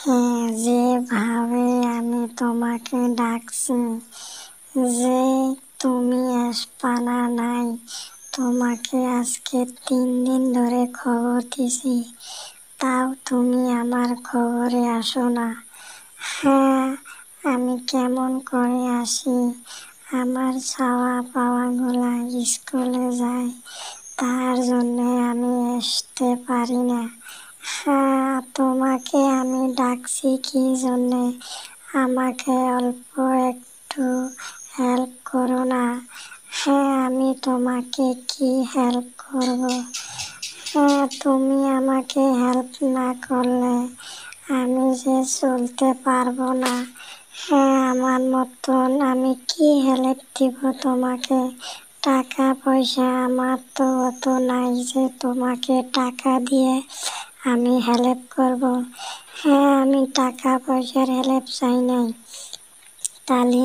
হ্যাঁ, যেভাবে আমি তোমাকে ডাকছি, যে তুমি আসবা না নাই, তোমাকে আজকে 3 দিন ধরে খবর দিছি, তাও তুমি আমার খবরে আসো না। হ্যাঁ, আমি কেমন করে আসি, আমার চাওয়া পাওয়াগুলা স্কুলে যায়, তার জন্যে আমি আসতে পারি না। হ্যাঁ, তোমাকে আমি ডাকছি কি জন্যে, আমাকে অল্প একটু হেল্প করো না। হ্যাঁ, আমি তোমাকে কি হেল্প করব? হ্যাঁ, তুমি আমাকে হেল্প না করলে আমি যে চলতে পারবো না। হ্যাঁ, আমার মতন আমি কি হেল্প দিব তোমাকে? টাকা পয়সা আমার তো অত নাই যে তোমাকে টাকা দিয়ে আমি হেল্প করব। হ্যাঁ, আমি টাকা পয়সার হেল্প চাই নাই। তাহলে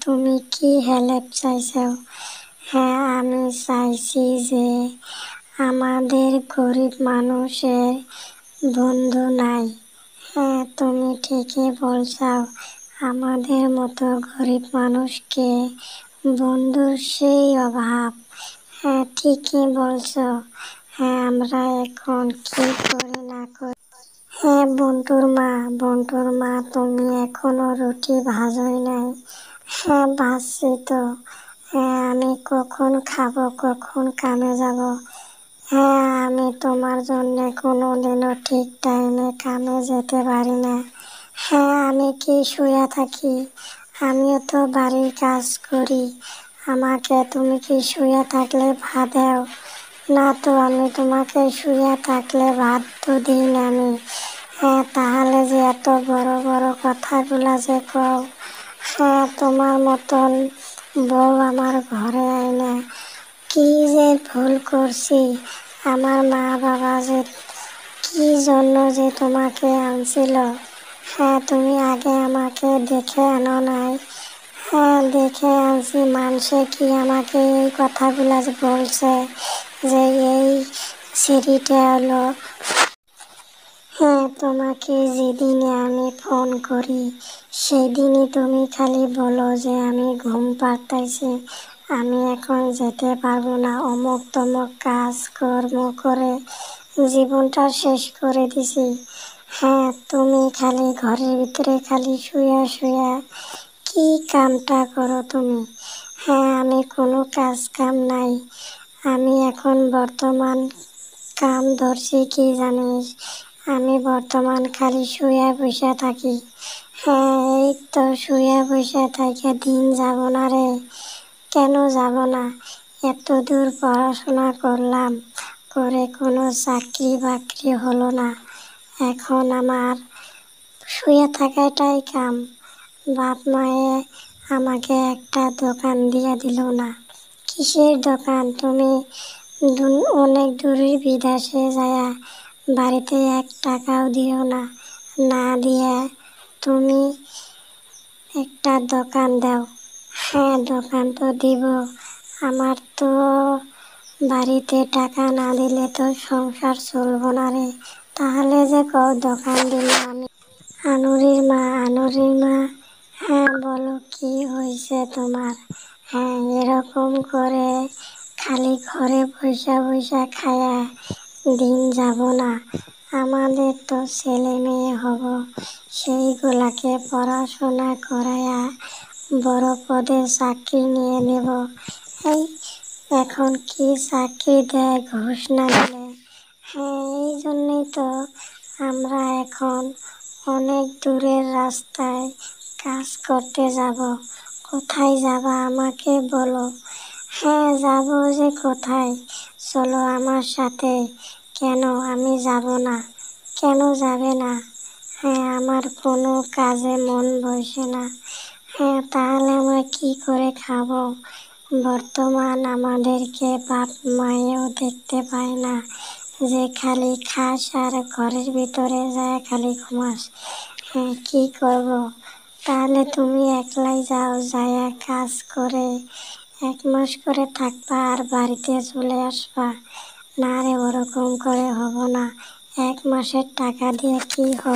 তুমি কি হেল্প চাইছো? হ্যাঁ, আমি চাইছি যে আমাদের গরিব মানুষের বন্ধু নাই। হ্যাঁ, তুমি ঠিকই বলছো, আমাদের মতো গরিব মানুষকে বন্ধুর সেই অভাব। হ্যাঁ, ঠিকই বলছো। হ্যাঁ, আমরা এখন কি করি না করি। হ্যাঁ, বন্টুর মা তুমি এখনো রুটি ভাজোই নাই। হ্যাঁ, ভাজছি তো। হ্যাঁ, আমি কখন খাবো, কখন কামে যাব? হ্যাঁ, আমি তোমার জন্য কোনোদিনও ঠিক টাইমে কামে যেতে পারি না। হ্যাঁ, আমি কি শুয়ে থাকি? আমিও তো বাড়ির কাজ করি। আমাকে তুমি কি শুয়ে থাকলে ভাত দাও? না তো, আমি তোমাকে শুয়ে থাকলে ভাত তো দিই না আমি। হ্যাঁ, তাহলে যে এত বড় বড় কথাগুলা যে কও। হ্যাঁ, তোমার মতন বউ আমার ঘরে আয় না। কি যে ভুল করছি, আমার মা বাবা যে কি জন্য যে তোমাকে আনছিল। হ্যাঁ, তুমি আগে আমাকে দেখে আনো নাই। হ্যাঁ, দেখে আনছি, মানুষে কি আমাকে এই কথাগুলা যে বলছে যে এই সিঁড়িটা হলো। হ্যাঁ, তোমাকে যেদিনে আমি ফোন করি সেদিনই তুমি খালি বলো যে আমি ঘুম পাড়তাইছি, আমি এখন যেতে পারবো না, অমুক তমুক কাজ কর্ম করে জীবনটা শেষ করে দিছি। হ্যাঁ, তুমি খালি ঘরের ভিতরে খালি শুয়া শুয়া কি কামটা করো তুমি? হ্যাঁ, আমি কোনো কাজ কাম নাই। আমি এখন বর্তমান কাম ধরছি কি জানিস? আমি বর্তমান খালি শুয়ে বসে থাকি। হ্যাঁ, এই তো শুয়ে বসে থাকি, দিন যাব না রে। কেন যাব না? এত দূর পড়াশোনা করলাম, করে কোনো চাকরি বাকরি হলো না। এখন আমার শুয়ে থাকাটাই কাম। বাপ মায়ে আমাকে একটা দোকান দিয়ে দিল না। কিসের দোকান? তুমি অনেক দূরের বিদেশে যায়া বাড়িতে 1 টাকাও দিও না, না দিয়ে তুমি একটা দোকান দাও। হ্যাঁ, দোকান তো দিব। আমার তো বাড়িতে টাকা না দিলে তো সংসার চলবো না রে। তাহলে যে দোকান দিব আমি। আনুরির মা, হ্যাঁ বলো কি হয়েছে তোমার? হ্যাঁ, এরকম করে খালি ঘরে বসে বসে খায়া দিন যাব না। আমাদের তো ছেলে মেয়ে হব, সেইগুলাকে পড়াশোনা করায়া বড় পদের চাকরি নিয়ে দেব। এই এখন কি চাকরি দেয় ঘুষ না দিলে? হ্যাঁ, এই জন্যই তো আমরা এখন অনেক দূরের রাস্তায় কাজ করতে যাব। কোথায় যাবা আমাকে বলো? হ্যাঁ, যাব যে কোথায়? চলো আমার সাথে। কেন আমি যাব না? কেন যাবে না? হ্যাঁ, আমার কোনো কাজে মন বসে না। হ্যাঁ, তাহলে আমরা কি করে খাবো? বর্তমান আমাদেরকে বাপ মায়েও দেখতে পায় না, যে খালি খাস আর ঘরের ভিতরে যায় খালি ঘুমাস। হ্যাঁ, কি করব? তাহলে তুমি একলাই যাও, যায়া কাজ করে 1 মাস করে থাকবা আর বাড়িতে চলে আসবা। না রে, ওরকম করে হব না। 1 মাসের টাকা দিয়ে কি হবে?